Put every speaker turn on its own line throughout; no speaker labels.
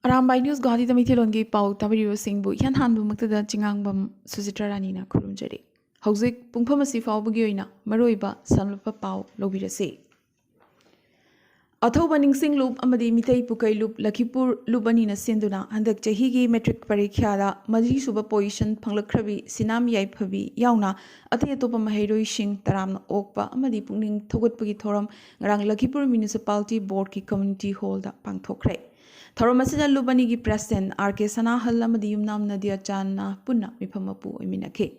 Arambai News Guwahati the Mithilongi Pau Tabiri Singbu Yan Hanbu Maktada Chingangbam Susitra Ranina Kurumjari. Hauzik Pungpamasi Faubugiona, Maroiba, Samlapa Pau, Lobirase. Athoba Ningsing Loop Amadi Mitei Pukai Loop, Lakipur Lubanina Sinduna, and the Jahigi metric Parikiada, Madri Suba Position, Panglakrabi, Sinam Yaipavi, Yauna, Atayatopa Mahero Shing, Taram Okpa, Amadi Puning, Togut Pugitorum, Rang Lakipur Municipality Board Ki Community Hall, Pangtokre. Thoromasina Lubanigi President, R.K. Sanahal Amadi Yumnam Nadia Channa, Puna, Mipamapu, Eminake.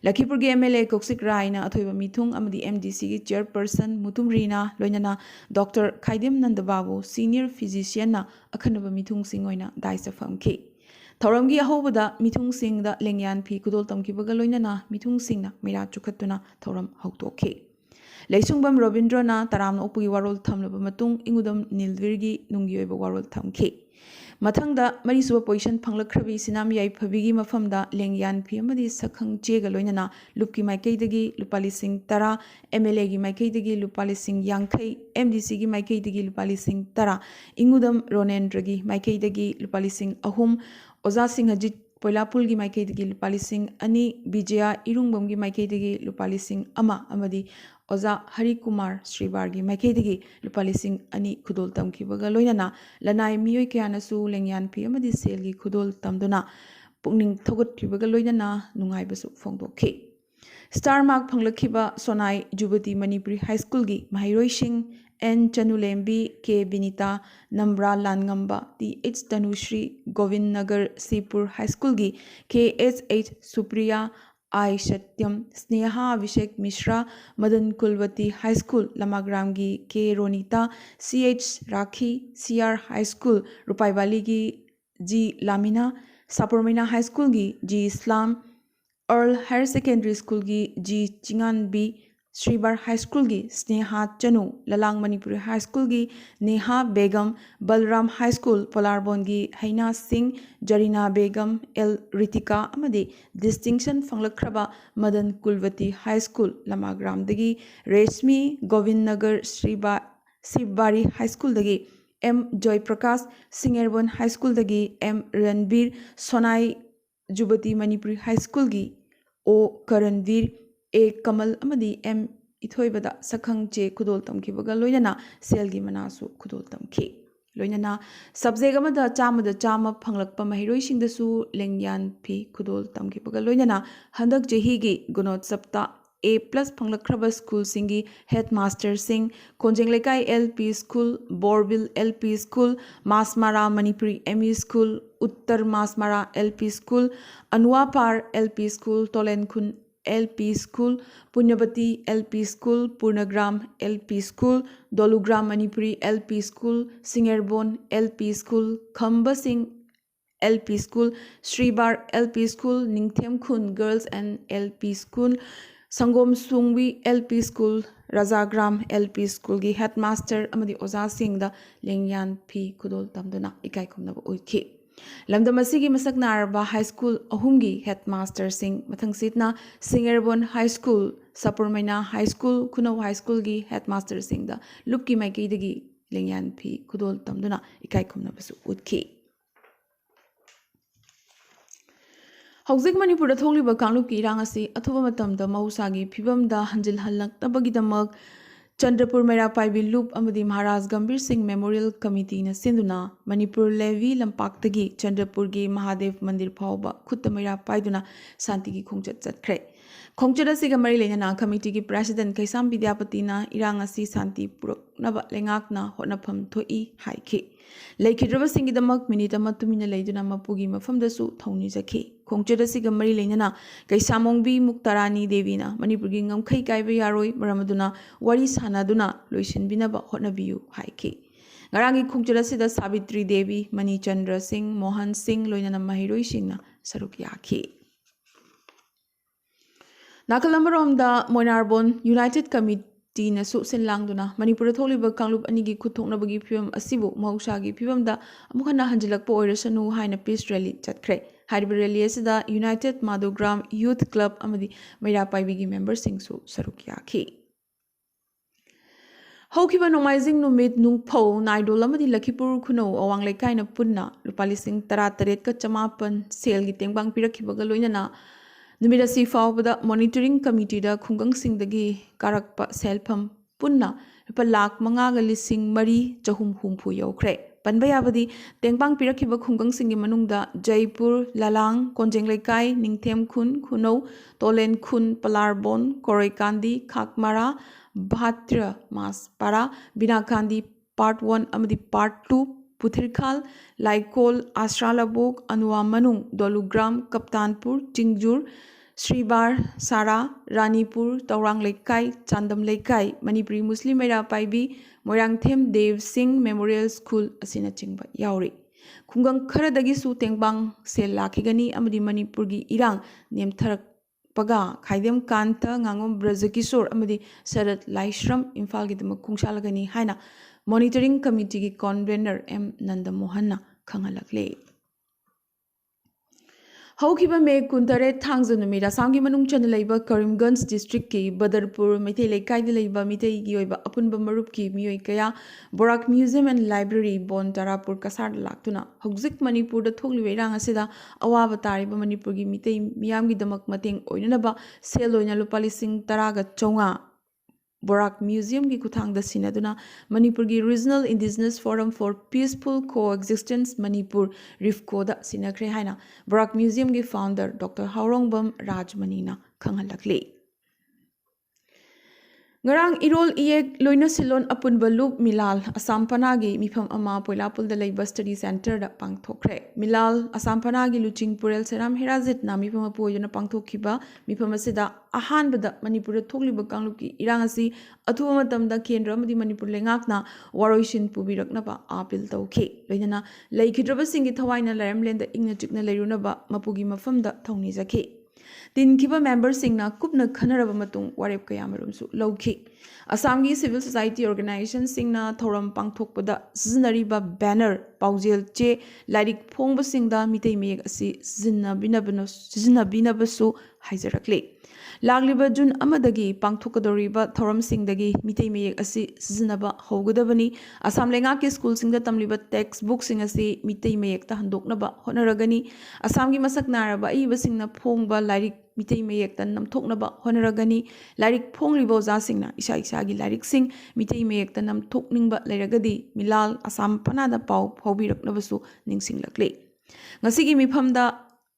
Lakipur MLA Koksik Raina, Athoiba Mithung, Amadi MDC Chairperson, Mutum Rina, Loinana, Dr. Kaidim Nandababu, Senior Physician, Akanaba Mithung Singoina, Daisa Famke. Thoramgi Ahobada, Mithung Sing, the Lengyan P. Kudol Tamkibaga Loinana, Mithung Singna, Mira Chukatuna, Thoram Hautoke. Leisungam Robindrana, Taram Opi Warol Tamlaba Matung, Ingudam Nilvirgi, Nungyoba Warol Tamke. Matangda, Marisuba Position Panglakrabi, Sinam Yai Pavigi Mafamda, Lengyan Piamadi Sakang Jegaloinana, Lupki Maikadagi, Lupalising Tara, MLA Maikadagi, Lupalising Yankay, MDC Maikadagi, Lupalising Tara, Ingudam Ronendragi, Maikadagi, Lupalising Ahum, Ozasing Hajit. Poilapulgi Maikadagi Lupalising Ani Bijaya Irungbamgi Maikadagi Lupalising Ama Amadi Oza Hari Kumar Sribargi Maikadagi Lupalising Ani Kudol Tamkibaga Loinana Lanai Miyoi Kayanasu Lengyan Pi Amadi Selgi Kudol Tamduna Pungning Thogot Kibaga Loinana Nungaibasu Fongdoke. Star Mark Panglakiba Sonai Jubati Manipuri High School Gi Mahiroishing N. Chanulembi K. Binita Nambra Langamba T.H. Tanushri Govind Nagar Sipur High School Gi K.S.H. Supriya I. Satyam Sneha Vishek Mishra Madan Kulwati High School Lamagram Gi K. Ronita C.H. Rakhi C.R. High School Rupaibali Gi G. Lamina Sapurmina High School Gi G. Islam Earl Higher Secondary School Gi G. Chingan B. Sribar High School Gi Sneha Chanu Lalang Manipuri High School Gi Neha Begum Balram High School Polarbon Gi Haina Singh Jarina Begum L Ritika Amadi Distinction Fanglakraba Madan Kulwati High School Lamagram Dagi Reshmi Govind Nagar Sibari High School Dagi M Joy Prakash Singerbon High School Dagi M Ranbir Sonai Jubati Manipuri High School Gi O Karanveer A Kamal Amadi M Ithoibada Sakhang Che Kudol Tamkibaga Loinana Selgi Manasu Kudol Tamki Loinana Subsegamada Chama Panglakpa Mahiroishing the Su Lengyan P Kudol Tamkibaga Loinana Handak Jehigi Gunot Sapta A plus Panglakraba School Singi Headmaster Singh Konjeng Lekai LP School Borville LP School Masmara Manipuri ME School Uttar Masmara LP School Anwapar LP School Tolenkun LP School Punyabati LP School Purnagram LP School Dolugram Manipuri LP School Singerbon LP School Khamba Singh LP School Sribar LP School Ningthem Khun Girls and LP School Sangom Sungwi LP School Rajagram LP School Gi Headmaster Amadi Oza Singh da Lengyan P Kudol Tamduna Ikai Kumnaba Uiki Lamdamasigi Masak Naraba High School Ahumgi Headmaster Singh Mathang Sitna Singerbon High School Sapurmaina High School Kuno High School Gi Headmaster Singh da Lupki Maiki Dagi Lengyan P Kudol Tamduna Ikai Kumnabasu Uiki Hauzik Manipur Thongliba Kangluki Rangasi Athuba Matamda Mahusagi Pibamda Hanjil Halak Tabagidamak Chandrapur Mera Paibi Loop Amadi Maharaj Gambir Singh Memorial Committee na Sinduna Manipur Levi Lampaktagi Chandrapur Gi Mahadev Mandir Phauba Khutta Mera Paiduna Santigi Khongchat Chatkre Khongchat asiga mari leina committee gi president Kaisam Vidyapati na irang asi Santi Puroknaba Lengakna Hotnafam Thoi Haiki Laikidraba Singidamak Minitama Tumina Laiduna Mapugi Mafamdasu Thoni Zaki Khongchat asiga mari leina Kaisamongbi Muktarani Devina Manipurgi Ngamkai Kaiba Yaroi Maramaduna Wari Sanaduna Loishin Binaba Hotnabiu Haiki Ngarangi Khongchat asida Sabitri Devi Mani Chandra Singh Mohan Singh Loinana Mahiroi Singna Saruk Yaki Nakalambarom Moinarbon United Committee na Susin Langduna, Manipur Tholiba Kanglup Anigi Kutonabagi Pum Asibu, Maushagi Pum da Amukana Hanjilak Poirasanu Haina Peace Rally Chatkre. Hybrid Rally Asida United Madogram Youth Club Amadi Maira Paibigi members Singsu Sarukyaki. ꯍꯧꯈꯤꯕ ꯅꯣꯡꯃꯥꯏꯖꯤꯡ ꯅꯨꯃꯤꯠ ꯅꯨꯡꯐꯧ ꯅꯥꯏꯗꯣꯜ ꯑꯃꯗꯤ ꯂꯛꯈꯤꯄꯨꯔ ꯈꯨꯅꯧ ꯑꯋꯥꯡ ꯂꯩꯀꯥꯏꯅ ꯄꯨꯟꯅ ꯂꯨꯄꯥ 18,900 ꯁꯦꯜꯒꯤ ꯇꯦꯡꯕꯥꯡ ꯄꯤꯔꯛꯈꯤꯕꯒ ꯂꯣꯏꯅꯅ ꯅꯨꯃꯤꯠ ꯑꯁꯤ ꯐꯥꯎꯕꯗ ꯃꯣꯅꯤꯇꯔꯤꯡ ꯀꯃꯤꯇꯤꯗ ꯈꯨꯡꯒꯪꯁꯤꯡꯗꯒꯤ ꯀꯥꯔꯛꯄ ꯁꯦꯜꯐꯝ ꯄꯨꯟꯅ ꯂꯨꯄꯥ 5,05,360 ꯌꯧꯈ꯭ꯔꯦ꯫ ꯄꯟꯕ ꯌꯥꯕꯗꯤ ꯇꯦꯡꯕꯥꯡ ꯄꯤꯔꯛꯈꯤꯕ ꯈꯨꯡꯒꯪꯁꯤꯡꯒꯤ ꯃꯅꯨꯡꯗ ꯖꯩꯄꯨꯔ, ꯂꯥꯂꯥꯡ, ꯀꯣꯟꯖꯦꯡ ꯂꯩꯀꯥꯏ, ꯅꯤꯡꯊꯦꯝ ꯈꯨꯟ, ꯈꯨꯅꯧ, ꯇꯣꯂꯦꯟ ꯈꯨꯟ, ꯄꯂꯥꯔꯕꯣꯟ, ꯀꯣꯔꯩꯀꯥꯟꯗꯤ, ꯈꯥꯛꯃꯥꯔꯥ, ꯚꯥꯇ꯭ꯔ ꯃꯥꯁꯄꯥꯔꯥ, ꯕꯤꯅꯥꯀꯥꯟꯗꯤ ꯄꯥꯔꯠ 1 ꯑꯃꯗꯤ ꯄꯥꯔꯠ 2, ꯄꯨꯊꯤꯔꯈꯥꯜ, ꯂꯥꯏꯀꯣꯜ, ꯑꯁ꯭ꯔꯥꯂꯕꯣꯛ, ꯑꯅꯨꯋꯥ ꯃꯅꯨꯡ, Dolugram, Kaptanpur, Chingjur, Shribar, Sara, Ranipur, Thourang Laikai, Chandam Laikai, Manipuri Muslim Meira Paibi, Moirangthem Dev Singh memorial school ಅಸಿನಚಿಂಬ ಯಾವ್ರಿ ಖುಂಗಂ ಖರದಗಿಸು ತೆಂಗ್ಬಾಂಗ್ ಸೆಲ್ ಲಾಖಿಗನಿ ಅಮದಿ ಮಣಿಪುರ್ಗಿ ಇರಾಂಗ್ ನೇಮ್ಥರಕ್ಪಗ ಖಾಯ್ದೆಮ್ ಕಾಂತ ngangom ಬ್ರಜಕಿಶೋರ್ ಅಮದಿ ಶರತ್ ಲೈಶ್ರಮ್ ಇಂಫಾಲ್ಗಿದಮ ಖುಂಶಾಲಗನಿ ಹಾಯ್ನ ಮಾನಿಟರಿಂಗ್ ಕಮಿಟಿಗಿ ಕನ್ವೆನರ್ ಎಂ ನಂದಮೋಹನ್ನ ಖಂಗಲಕ್ಲೆ ꯍꯧꯈꯤꯕ ꯃꯦ 18 ꯊꯥꯡꯖ ꯅꯨꯃꯤꯠ ꯑꯁꯥꯝꯒꯤ ꯃꯅꯨꯡ ꯆꯟꯅ ꯂꯩꯕ ꯀꯔꯤꯝꯒꯟꯖ ꯗꯤꯁꯇ꯭ꯔꯤꯛꯀꯤ ꯕꯗꯔꯄꯨꯔ ꯃꯩꯇꯩ ꯂꯩꯀꯥꯏꯗ ꯂꯩꯕ ꯃꯤꯇꯩꯒꯤ ꯑꯣꯏꯕ ꯑꯄꯨꯟꯕ ꯃꯔꯨꯞꯀꯤ ꯃꯤꯑꯣꯏ ꯀꯌꯥ ꯕꯣꯔꯥꯛ ꯃ꯭ꯌꯨꯖꯤꯌꯝ ꯑꯦꯟड ꯂꯥꯏꯕ꯭ꯔꯦꯔꯤ ꯕꯣꯟ ꯇꯔꯥꯄꯨꯔ ꯀꯁꯥꯔꯗ ꯂꯥꯛꯇꯨꯅ ꯍꯧꯖꯤꯛ ꯃꯅꯤꯄꯨꯔꯗ ꯊꯣꯛꯂꯤꯕ ꯏꯔꯥꯡ ꯑꯁꯤꯗ ꯑꯋꯥꯕ ꯇꯥꯔꯤꯕ ꯃꯅꯤꯄꯨꯔꯒꯤ ꯃꯤꯇꯩ ꯃꯤꯌꯥꯝꯒꯤꯗꯃꯛ ꯃꯇꯦꯡ ꯑꯣꯏꯅꯅꯕ ꯁꯦꯜ ꯑꯣꯏꯅ ꯂꯨꯄꯥ 10,10,500 ꯕꯣꯔꯥꯛ ꯃ꯭ꯌꯨꯖꯤꯌꯝꯒꯤ ꯈꯨꯠꯊꯥꯡꯗ ꯁꯤꯟꯅꯗꯨꯅ ꯃꯅꯤꯄꯨꯔꯒꯤ regional indigenous forum for peaceful coexistence Manipur ꯔꯤꯐꯀꯣꯗ ꯁꯤꯟꯅꯈ꯭ꯔꯦ ꯍꯥꯏꯅ ꯕꯣꯔꯥꯛ ꯃ꯭ꯌꯨꯖꯤꯌꯝꯒꯤ ꯐꯥꯎꯟꯗꯔ ꯗꯣꯛꯇꯔ ꯍꯥꯎꯔꯣꯡꯕꯝ ꯔꯥꯖꯃꯅꯤꯅ ꯈꯪꯍꯜꯂꯛꯂꯤ ngarang irol iyek loina silon apunba loop milal asam panagi mifam ama poilapul da leiba study center da pangthokre milal asam panagi luching purel seram herazit na mifam apoyona pangthokhiba mifam asida ahan bada manipur thokliba kangluki irang asi athuba matamda kendra amadi manipur lengakna waroishin pubiraknaba apil tawkhi loinana leikhidraba singi thawaina laramlenda ingna chikna leirunaba mapugi mafamda thongni jakhi तिनखिबा मेंबरसिंगना कुपना खनरबा मतुंग वारेप कयामरुमसु लौखि असमगी civil society organisation सिंगना थौरम पांगथोकपदा सिजनरीबा बैनर पाउजेल चे लाइरिक फोंगबसिंगदा मितै मेयक असि सिजनबिनबसु हाइजरकले लागलिबा जुन अमदगी पांगथोकदोरिबा थौरमसिंगदगी मितै मेयक असि सिजनबा हौगदबनी असम लेंगाकी स्कूल सिंगदा तमलिबा टेक्स्ट बुक सिंग असि मितै मेयकता हंदोकनबा होनरगनी असमगी मसक नारबा इबसिंगना फोंगबा लाइरिक मितै मेयकता नमथोकनबा होनरगनी लाइरिक फोंगलिबा ओजासिंगना इसा इसागी लाइरिक सिंग मितै मेयकता नमथोकनिंगबा लेरगदी मिलाल असम पनादा पाउ फौबिरकनबसु निंगसिंगलकले ngasi mifamda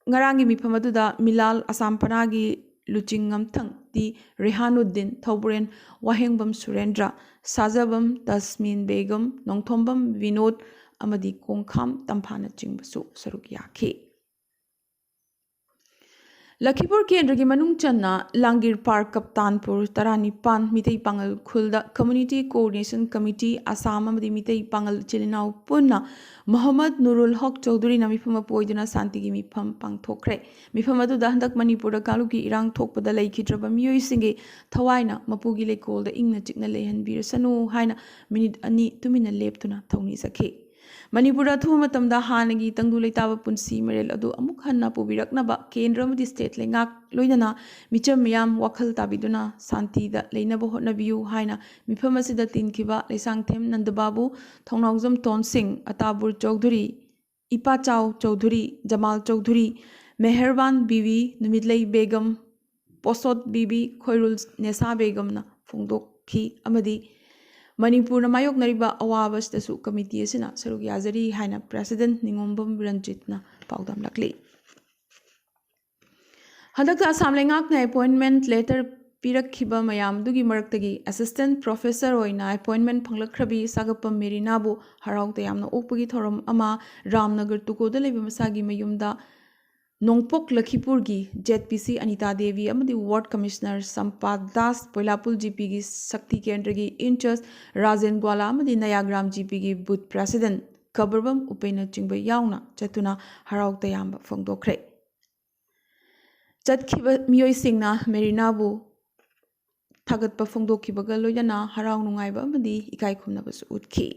ngarangi mifam aduda milal asam panagi luchingam thang ti rehanuddin thauburen wahengbam surendra sajabam tasmin begum nongthombam vinod amadi kongkham tamphana chingbasu saruk yakhi Lakhipur केंद्र की मनुंग चन्ना लांगीर पार्क कप्तानपुर तरानीपान मितई पांगल खुलदा कम्युनिटी कोऑर्डिनेशन कमिटी आसाम अमदी मितई पांगल चिलिनाउ पुन्ना मोहम्मद नुरुल हक चौधरी ना मिफम पोइदना शांति की मिफम पांगथोखरे मिफम अदुदा हंदक मणिपुर कालुकी इरांग थोकपदा लैखिद्रबा मियोइसिंगे थवाइना मपुगी लेकोलदा इंगना चिकना लेहनबिरसनु हाइना मिनिट अनि तुमिना लेपतुना थौनी सखे मणिपुर अथुब हानगी तंगदु लेताब पुंसी मरेल अदु अमुक हन्ना पुबिरकनबा केंद्र अमदि स्टेट लेंगाक लोइनना मिचम मियाम वखल ताबिदुना शांतिदा लेनबो होटनबियु हाइना मिफम असिदा तिनखिबा लेसांगथेम नंदबाबू थौनाउजम टोन सिंह अताबुर चौधरी इपाचाव चौधरी जमाल चौधरी मेहरबान बीवी नुमितलई बेगम पोसोत बीबी खोइरुल नेसा बेगमना फोंदोखी अमदि मणिपुर मायोकनरिबा अवाबसदसु कमिटी असिना सरुक याजरी हाइना प्रेसिडेंट निंगोम्बम रंजितना पाउदम लकले हदक असम लेंगाकना अपॉइंटमेंट लेटर पिरखिबा मयामदुगी मरक्तगी असिस्टेंट प्रोफेसर ओइना अपॉइंटमेंट फंगलखरबी सागपम मेरिनाबु हराउते यामना ओकपगी थोरम अमा रामनगर तुकोदा लेबा मसागी मयुमदा नोंगपोक लखीपुर की जेडपीसी अनिता देवी अमदी वार्ड कमिश्नर संपाद दास पोइलापुल जीपी की शक्ति केंद्र की इंचार्ज राजेन ग्वाला अमदी नयाग्राम जीपी की बूथ प्रेसिडेंट कबरबम उपेना चिंब याउना चतुना हराउ तयाम फोंदोखरे चतखिबा मियोइसिंगना मेरिनाबु थागतपा फोंदोखिबगा लोयना हराउ नुंगाइबा अमदी इकाई खुमनबसु उतखि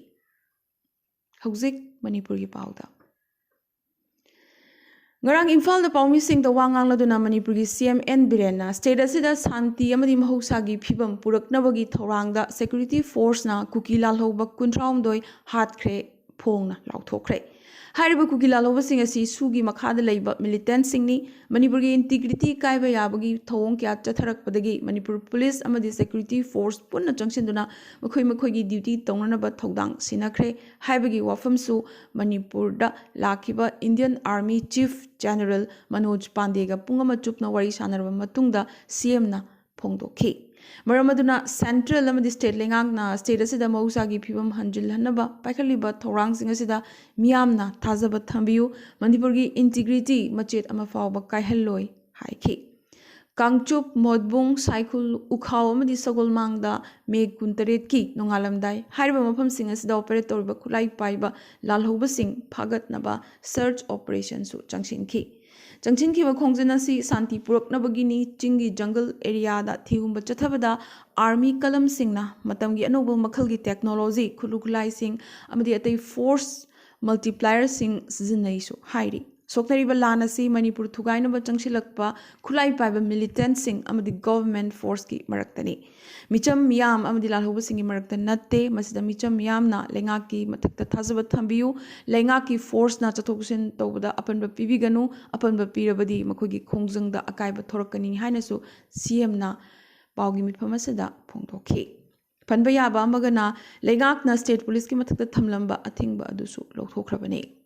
हौजिक मणिपुर की पाउदा Ngarang Imphal da Paumising da Wangang Laduna Manipuri CM N Birena state asida Santi amadi mahusagi phibam puraknabagi thorangda security force na kuki lalhoba kuntraumdoi hatkre phongna lauthokre Hariba kuki lalhoba sing asi sugi makhada leiba militant singni Manipuri integrity kaiba yabagi thong kya chatharakpadagi Manipur police amadi security force punna changsinduna makhoi duty tongnaba thodang sinakre haibagi wafamsu Manipur da lakiba Indian Army Chief General Manoj Pandega pungama chupna wari sanarba matungda CM na phongdokhi Maramaduna Central amadi state lengangna state asida mausagi phibam hanjil hanaba paikhaliba thorang sing asida miyamna thazaba thambiu Manipurgi integrity machet ama fawba kaihalloi haikhi Kangchup Modbung Cycle Ukhaw amadi Sagol Mangda Meg Kuntaret ki Nongalamdai Hariba Mafam Sing asida operator ba Kulai Paiba Lalhoba Sing Phagat Naba search operation su Changshin ki Changshin ki Khongjana si Santi Purak Nabagini Chingi jungle area da Thihumba Chathabada Army Kalam Singna Matamgi Anobo Makhalgi technology Kulukulai Sing amadi atay force multiplier sing sizinai su hairi Soktariba Lanasi Manipur Thugainaba Changshilakpa Kulai Paiba militant sing amadi government force ki maraktani Micham Miyam amadi Lalhoba Singi Marakta Natte Masida Micham Miyam na Lengaki Matakta Thazabat Thambiu Lengaki force na Chatoksin Tobada Apanba Pibiganu Apanba Pirabadi Makogi Khongjangda Akaiba Thorakani Hainasu CM na Paugi Mitpamasada Pongtoki Panbayaba Magana Lengak na state police ki Matakta Thamlamba Athingba Adusu Lothokrabani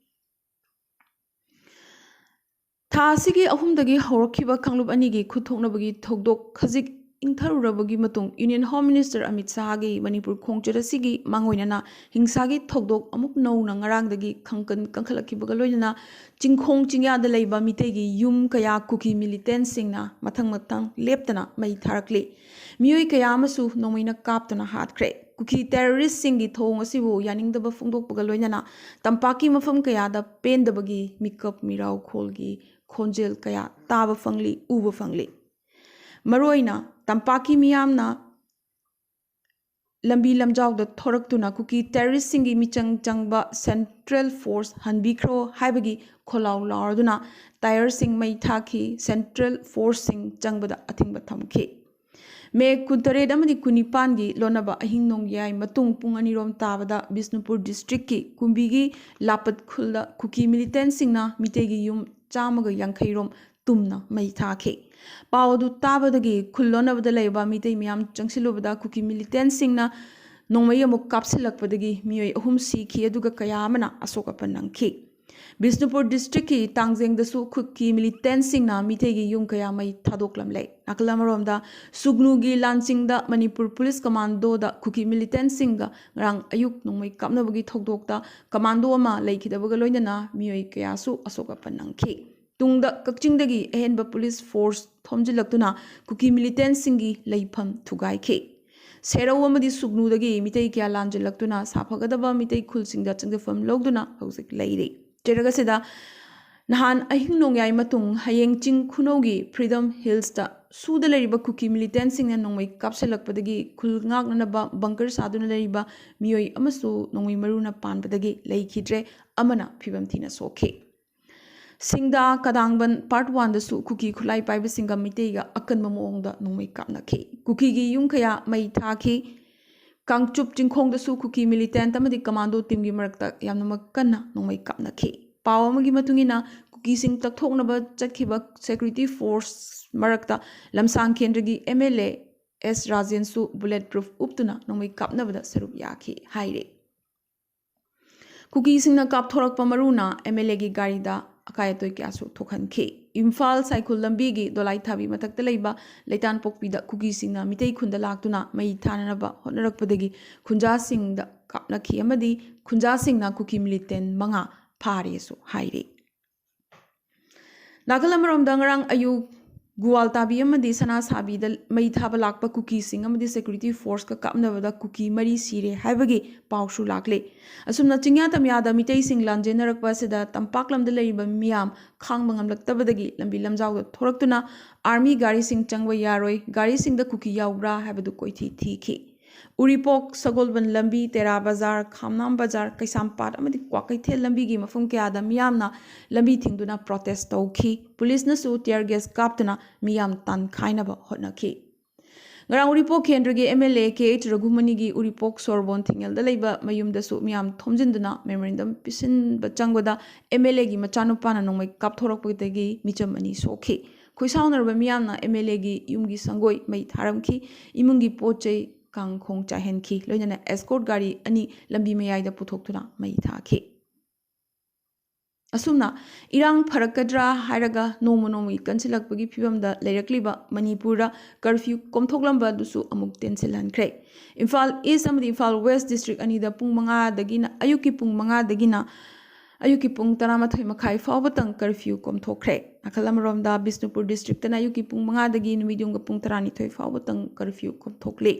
Thasigi ahumdagi horakhiba kanglup anigi khuthoknabagi thokdok khajik ingtharurabagi matung Union Home Minister Amit Shah gi Manipur khongcherasigi mangoinana hingsagi thokdok amuk nauna ngarangdagi khangkan kangkhalakhibaga loinana chingkhong chingyada leiba mitegi yum kaya kuki militant singna mathang leptana mai tharakli miyoi kaya amasu nomaina kaptana hatkre kuki terrorist singi thong asibu yaningdaba phongdokpaga loinana tampaki mafam kayada pendabagi mikap mirau kholgi Khonjel kaya taba fangli uba fangli Maroina tampaki miyamna lambi lamjaw da thoraktuna kuki terrorist singi michang changba central force hanbikro haibagi kholaw larduna tire sing mai thaki central force sing changbada athingba thamki me kuntare damani kunipan gi lonaba ahing nong yai matung pung anirom tabada Bisnupur district ki kumbigi lapat khulda kuki militant singna mitegi yum chamaga yankhairom tumna mai thake pawdu tabadagi khullonabada leiba mitei miyam changsilubada kuki militant singna nongmai amuk kapsilakpadagi miyoi ahum sikhi aduga kayamana asoka panangki Bisnupur district ki tangjeng dasu kuki militant singna mitegi yum kayamai thadoklamle aklamaromda sugnugi lansingda Manipur police commando da kuki militant singa rang ayuk nongmai kapnabagi thokdokta commando ama leikidabaga loinana miyoi kayasu asoka panangki Tungda kakchingdagi ahenba police force thomjilaktuna kuki militant singi leifam thugai ke Seraw amadi sugnudagi mitei kya lanjilaktuna saphagadaba mitei khulsingda changdafam logduna hojik leire Jeragasida Nahan ahing nongyai matung hayeng ching khunogi Freedom Hills da suda leriba kuki militant singna nongmai kapselakpadagi khulngak nanaba bunker saduna leriba miyoi amasu nongmai maruna panpadagi leikidre amana phibam thina sokhe Singda Kadangban Part 1 da su kuki khulai paiba singa miteiga akanba moongda nongmai kapnakhi kuki gi yungkhaya mai thakhi Kangchup Jingkhong da su kuki militant amadi commando team gi marakta yamna makanna nongmai kapnakhi paw amagi matungina kuki sing takthoknaba chatkhiba security force marakta lamsang kendragi MLA S Rajan su bulletproof uptuna nongmai kapnabada sarup yakhi haire kuki singna kapthorakpa maruna MLA gi gari da Akayatoy Kyasu Tokhanki Imphal Cycle Lambigi Dolai Thabi Matakta Leiba Leitan Pokpida Kuki Singna Mitei Khunda Laktuna Mai Thananaba Honarakpadagi Khunja Singda Kapnaki Amadi Khunja Singna Kuki Militant Manga Pharesu Hairi Nagalamarom Dangarang Ayu Guwahati amadi Sana Sabi da Mai Thaba Lakpa Kuki Sing amadi Security Force ka kapnabada Kuki Mari Sire haibagi pawsu lakle asumna chingya tamyada mitei sing lanjenarakpa seda tampaklamda leiba miyam khangmangam laktabadagi lambi lamjawda thoraktuna army gari sing changwa yaroi gari sing da kuki yawbra haibadu koithi thiki Uripok Sagolban Lambi Tera Bazar Khamnam Bazar Kaisampat amadi Kwakaithel Lambi gi mafum kayada miyamna lambi thingduna protest tawki police na su tear gas kaptuna miyam tan khainaba hotnaki ngarang Uripok Kendra MLA K Raghumani gi Uripok Sorbon Thingel da leiba mayum da su miyam thomjinduna memorandum pisin bachangwada MLA gi machanupana nongmai kapthorakpagi micham ani sokhi Kuisaunarba miyamna MLA gi yumgi sangoi mai tharamki imungi pochei Kang Khong Chahenki loinana escort gari ani lambi mayai puthoktura mai thaki asumna irang pharakadra hairaga nomonomi kansilakpagi phibamda leirakliba Manipura curfew komthoklamba dusu amuk tensilankre Imphal East amadi Imphal West district ani da pung 5 dagina ayuki pung 5 dagina ayuki pung 13 makhai fawbatang curfew komthokre akalamromda Bisnupur district na ayuki pung 5 dagi numidungga pung 12 fawbatang curfew komthokle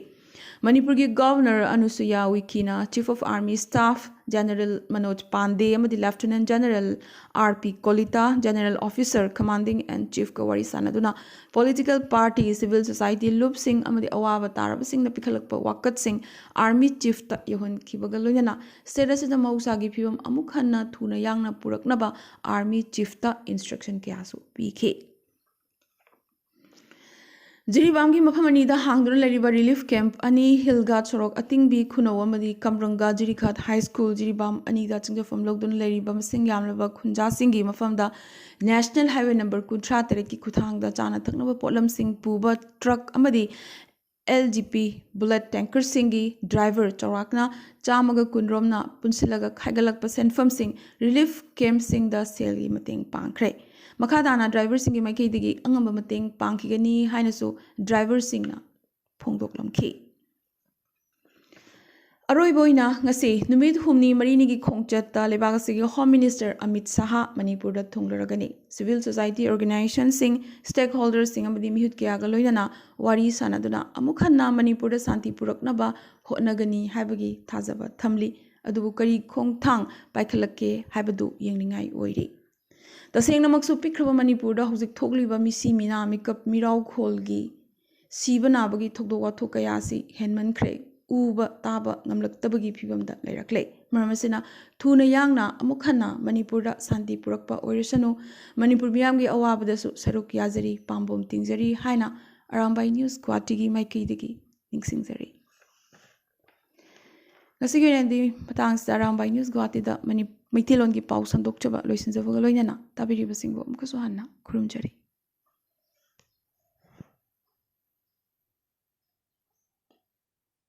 Manipurgi Governor Anusuya Wikina, Chief of Army Staff General Manoj Pandey, amadi Lieutenant General R.P. Kolita, General Officer Commanding and Chief Kawari Sanaduna, political party, civil society, Loop Singh, amadi Awawa Tarab Singh, na Pikalakpa Wakat Singh, Army Chief Ta Yohan Kibagalunana, Status the Mausagi Pibam Amukhanna, Tuna Yangna Puraknaba, Army Chief Ta Instruction Kiasu, PK. Jiribamgi mafamani da hangduna lariba relief camp ani Hilgat Sorok Atingbi Kuno amadi Kamranga Jirikhat High School Jiribam ani da Chingjafam Logduna lariba masing yamlaba Khunja Singi mafamda National Highway number 13 ki kuthangda chana thaknaba potlam sing puba truck amadi LGP bullet tanker singi driver Chorakna Chamaga Kunromna Punsilaga Khaigalakpa senfam sing relief camp sing da selgi mating pangkre Makadana driver singi maikidigi angamba mating pangkigani hainasu driver singna phongdoklamki Aroi boina ngasi numit humni marini gi khongchatta lebagasi Home Minister Amit Saha Manipur da thunglaragani civil society organization sing stakeholders sing amadi mihut kya ga loinana wari sanaduna amukhanna Manipur da santi puraknaba hotnagani haibagi thajaba thamli adubu kari khongthang paikhalake haibadu yengningai oiri Tasengna maksu pikraba Manipur da huzik thogliba misi mina mikap mirau kholgi sibana bagi thokdo wa thokayasi henmankhre uba taba ngamlaktabagi phibamda leirakle maramasina thuna yangna amukhanna Manipur da santi purakpa oirisanu Manipur miyamgi awabadasu saruk yazari pambom tingzari haina Arambai News Guwahati gi maikaidagi ningsingjari Ngasigi rendi patangsta Arambai News Guwahati da Maitilon gi pau sandokchaba loisinjaba loinana tabiriba singbo amkaso hanna khurumjari